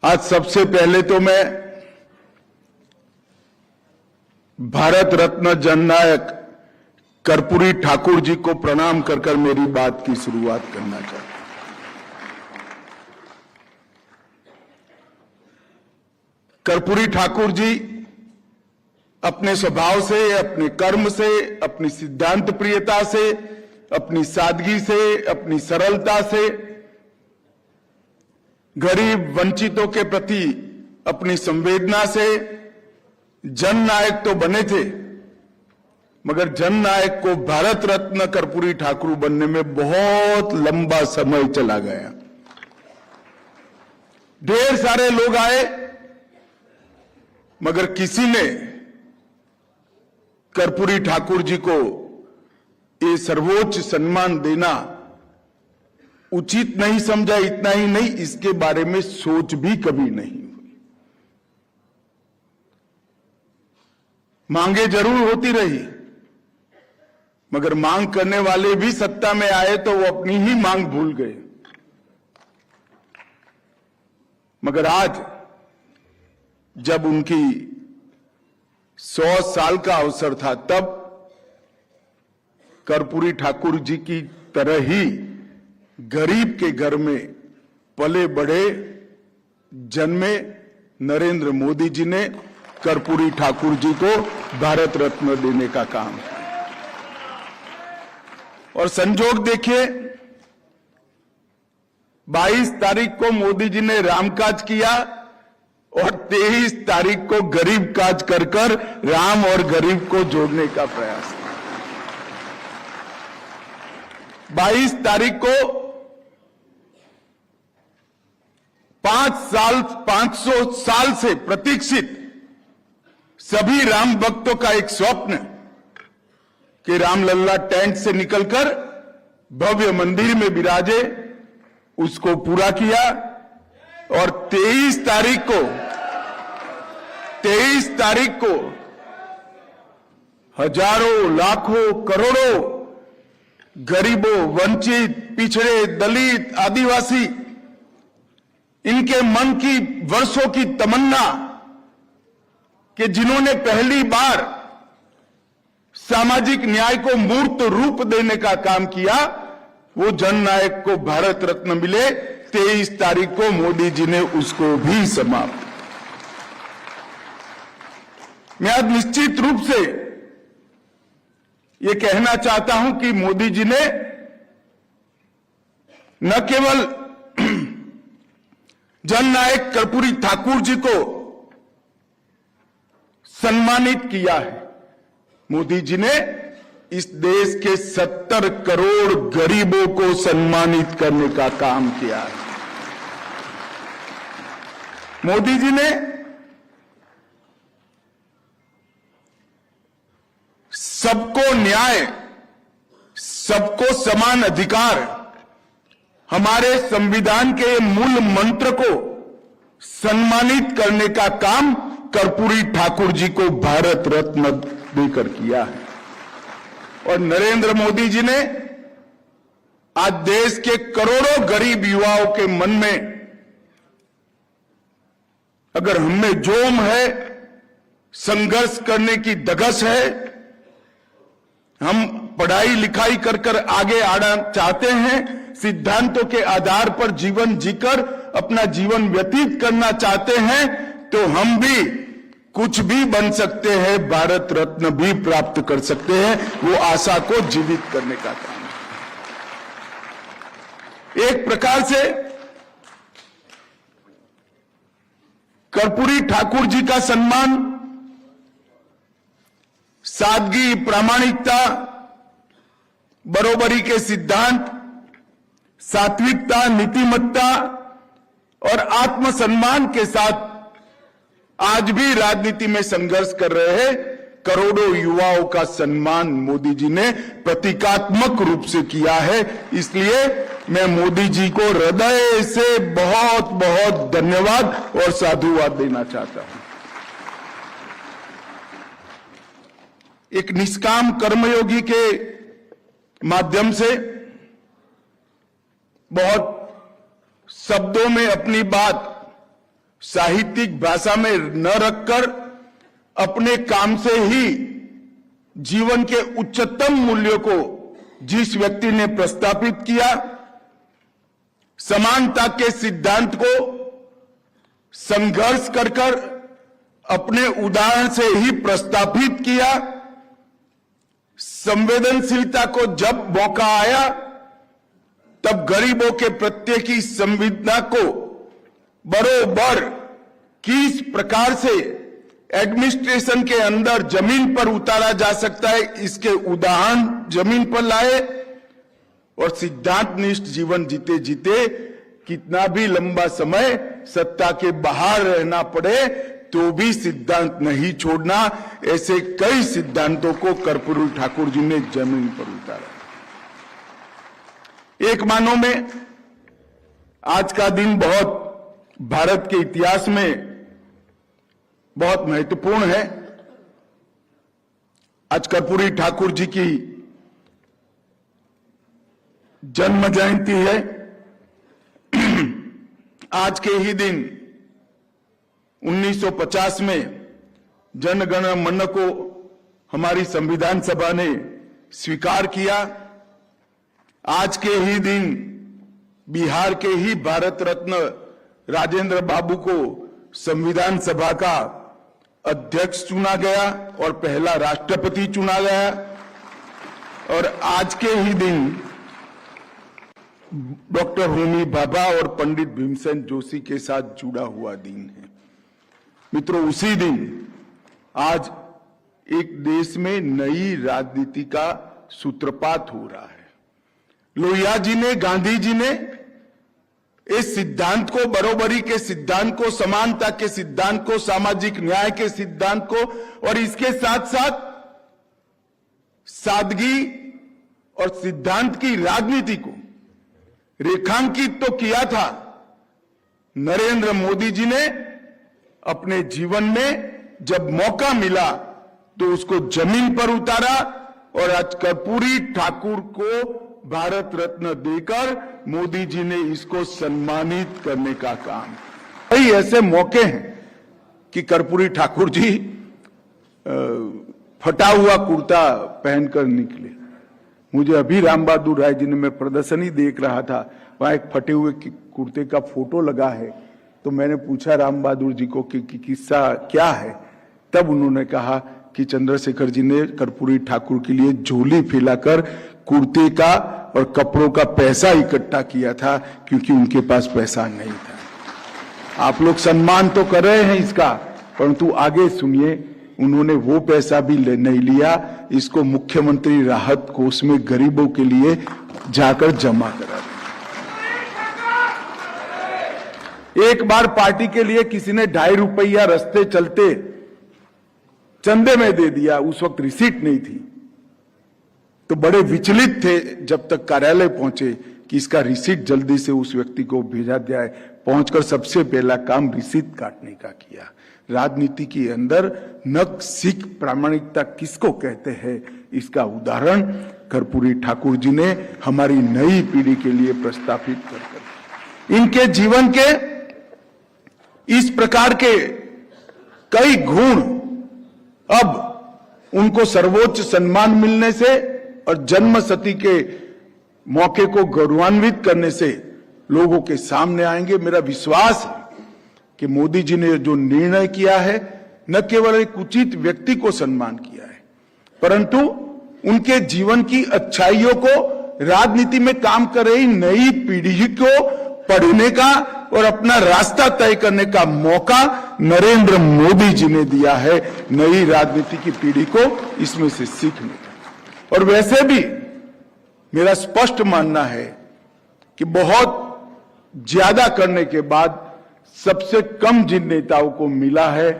आज सबसे पहले तो मैं भारत रत्न जननायक कर्पूरी ठाकुर जी को प्रणाम कर मेरी बात की शुरुआत करना चाहता हूं। कर्पूरी ठाकुर जी अपने स्वभाव से, अपने कर्म से, अपनी सिद्धांत प्रियता से, अपनी सादगी से, अपनी सरलता से गरीब वंचितों के प्रति अपनी संवेदना से जननायक तो बने थे, मगर जननायक को भारत रत्न कर्पूरी ठाकुर बनने में बहुत लंबा समय चला गया। ढेर सारे लोग आए, मगर किसी ने कर्पूरी ठाकुर जी को ये सर्वोच्च सम्मान देना उचित नहीं समझा। इतना ही नहीं, इसके बारे में सोच भी कभी नहीं हुई। मांगे जरूर होती रही, मगर मांग करने वाले भी सत्ता में आए तो वो अपनी ही मांग भूल गए। मगर आज जब उनकी 100 साल का अवसर था, तब कर्पूरी ठाकुर जी की तरह ही गरीब के घर में पले बड़े जन्मे नरेंद्र मोदी जी ने कर्पूरी ठाकुर जी को भारत रत्न देने का काम किया। और संजोग देखिए, 22 तारीख को मोदी जी ने राम काज किया और 23 तारीख को गरीब काज कर राम और गरीब को जोड़ने का प्रयास किया। 22 तारीख को 500 साल से प्रतीक्षित सभी राम भक्तों का एक स्वप्न कि रामलल्ला टेंट से निकलकर भव्य मंदिर में विराजे, उसको पूरा किया। और 23 तारीख को हजारों, लाखों, करोड़ों गरीबों, वंचित, पिछड़े, दलित, आदिवासी, इनके मन की वर्षों की तमन्ना कि जिन्होंने पहली बार सामाजिक न्याय को मूर्त रूप देने का काम किया, वो जननायक को भारत रत्न मिले। 23 तारीख को मोदी जी ने उसको भी समाप्त। मैं आज निश्चित रूप से ये कहना चाहता हूं कि मोदी जी ने न केवल जननायक कर्पूरी ठाकुर जी को सम्मानित किया है, मोदी जी ने इस देश के 70 करोड़ गरीबों को सम्मानित करने का काम किया है। मोदी जी ने सबको न्याय, सबको समान अधिकार, हमारे संविधान के मूल मंत्र को सम्मानित करने का काम कर्पूरी ठाकुर जी को भारत रत्न देकर किया है। और नरेंद्र मोदी जी ने आज देश के करोड़ों गरीब युवाओं के मन में, अगर हमें जोम है, संघर्ष करने की धगस है, हम पढ़ाई लिखाई कर आगे आना चाहते हैं, सिद्धांतों के आधार पर जीवन जीकर अपना जीवन व्यतीत करना चाहते हैं, तो हम भी कुछ भी बन सकते हैं, भारत रत्न भी प्राप्त कर सकते हैं। वो आशा को जीवित करने का काम है। एक प्रकार से कर्पूरी ठाकुर जी का सम्मान सादगी, प्रामाणिकता, बरोबरी के सिद्धांत, सात्विकता, नीतिमत्ता और आत्मसम्मान के साथ आज भी राजनीति में संघर्ष कर रहे हैं करोड़ों युवाओं का सम्मान मोदी जी ने प्रतीकात्मक रूप से किया है। इसलिए मैं मोदी जी को हृदय से बहुत बहुत धन्यवाद और साधुवाद देना चाहता हूं। एक निष्काम कर्मयोगी के माध्यम से बहुत शब्दों में अपनी बात साहित्यिक भाषा में न रखकर अपने काम से ही जीवन के उच्चतम मूल्यों को जिस व्यक्ति ने प्रस्तावित किया, समानता के सिद्धांत को संघर्ष कर अपने उदाहरण से ही प्रस्तावित किया, संवेदनशीलता को जब मौका आया तब गरीबों के प्रत्यय की संवेदना को बरोबर किस प्रकार से एडमिनिस्ट्रेशन के अंदर जमीन पर उतारा जा सकता है, इसके उदाहरण जमीन पर लाए और सिद्धांतनिष्ठ जीवन जीते जीते कितना भी लंबा समय सत्ता के बाहर रहना पड़े तो भी सिद्धांत नहीं छोड़ना, ऐसे कई सिद्धांतों को कर्पूरी ठाकुर जी ने जमीन पर उतारा। एक मानो में आज का दिन बहुत भारत के इतिहास में बहुत महत्वपूर्ण है। आज कर्पूरी ठाकुर जी की जन्म जयंती है। आज के ही दिन 1950 में जनगण मन को हमारी संविधान सभा ने स्वीकार किया। आज के ही दिन बिहार के ही भारत रत्न राजेंद्र बाबू को संविधान सभा का अध्यक्ष चुना गया और पहला राष्ट्रपति चुना गया। और आज के ही दिन डॉक्टर होमी भाभा और पंडित भीमसेन जोशी के साथ जुड़ा हुआ दिन है। मित्रों, उसी दिन आज एक देश में नई राजनीति का सूत्रपात हो रहा है। लोहिया जी ने, गांधी जी ने इस सिद्धांत को, बरोबरी के सिद्धांत को, समानता के सिद्धांत को, सामाजिक न्याय के सिद्धांत को और इसके साथ साथ सादगी और सिद्धांत की राजनीति को रेखांकित तो किया था। नरेंद्र मोदी जी ने अपने जीवन में जब मौका मिला तो उसको जमीन पर उतारा और आज कर्पूरी ठाकुर को भारत रत्न देकर मोदी जी ने इसको सम्मानित करने का काम। कई ऐसे मौके हैं कि कर्पूरी ठाकुर जी फटा हुआ कुर्ता पहनकर निकले। मुझे अभी राम बहादुर राय जी ने, मैं प्रदर्शनी देख रहा था, वहां एक फटे हुए कुर्ते का फोटो लगा है। तो मैंने पूछा राम बहादुर जी को कि किस्सा क्या है। तब उन्होंने कहा कि चंद्रशेखर जी ने कर्पूरी ठाकुर के लिए झोली फैलाकर कुर्ते का और कपड़ों का पैसा इकट्ठा किया था क्योंकि उनके पास पैसा नहीं था। आप लोग सम्मान तो कर रहे हैं इसका, परंतु आगे सुनिए, उन्होंने वो पैसा भी नहीं लिया, इसको मुख्यमंत्री राहत कोष में गरीबों के लिए जाकर जमा करा दिया। एक बार पार्टी के लिए किसी ने 2.5 रुपया रास्ते चलते चंदे में दे दिया, उस वक्त रिसीट नहीं थी, तो बड़े विचलित थे जब तक कार्यालय पहुंचे कि इसका रिसीट जल्दी से उस व्यक्ति को भेजा जाए। पहुंचकर सबसे पहला काम रिसीट काटने का किया। राजनीति के अंदर नक सिख प्रामाणिकता किसको कहते हैं, इसका उदाहरण कर्पूरी ठाकुर जी ने हमारी नई पीढ़ी के लिए प्रस्तावित कर इनके जीवन के इस प्रकार के कई गुण अब उनको सर्वोच्च सम्मान मिलने से और जन्म शती के मौके को गौरवान्वित करने से लोगों के सामने आएंगे। मेरा विश्वास है कि मोदी जी ने जो निर्णय किया है, न केवल एक उचित व्यक्ति को सम्मान किया है, परंतु उनके जीवन की अच्छाइयों को राजनीति में काम कर रही नई पीढ़ी को पढ़ने का और अपना रास्ता तय करने का मौका नरेंद्र मोदी जी ने दिया है नई राजनीति की पीढ़ी को इसमें से सीखने का। और वैसे भी मेरा स्पष्ट मानना है कि बहुत ज्यादा करने के बाद सबसे कम जिन नेताओं को मिला है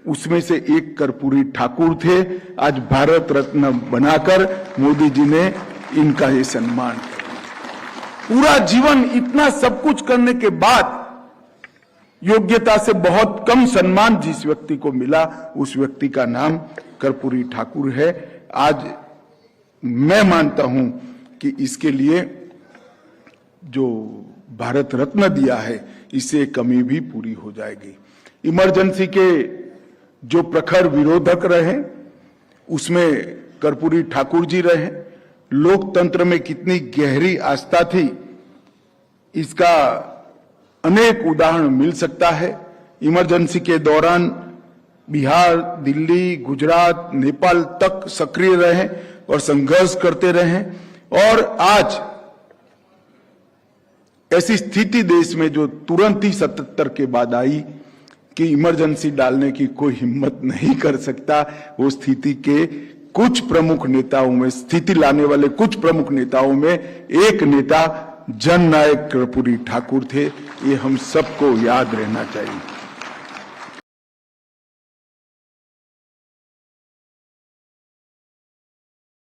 उसमें से एक कर्पूरी ठाकुर थे। आज भारत रत्न बनाकर मोदी जी ने इनका ये सम्मान किया। पूरा जीवन इतना सब कुछ करने के बाद योग्यता से बहुत कम सम्मान जिस व्यक्ति को मिला उस व्यक्ति का नाम कर्पूरी ठाकुर है। आज मैं मानता हूं कि इसके लिए जो भारत रत्न दिया है, इससे कमी भी पूरी हो जाएगी। इमरजेंसी के जो प्रखर विरोधक रहे उसमें कर्पूरी ठाकुर जी रहे। लोकतंत्र में कितनी गहरी आस्था थी, इसका अनेक उदाहरण मिल सकता है। इमरजेंसी के दौरान बिहार, दिल्ली, गुजरात, नेपाल तक सक्रिय रहे और संघर्ष करते रहे। और आज ऐसी स्थिति देश में जो तुरंत ही 77 के बाद आई कि इमरजेंसी डालने की कोई हिम्मत नहीं कर सकता, वो स्थिति के कुछ प्रमुख नेताओं में, स्थिति लाने वाले कुछ प्रमुख नेताओं में एक नेता जननायक कर्पूरी ठाकुर थे। ये हम सबको याद रहना चाहिए।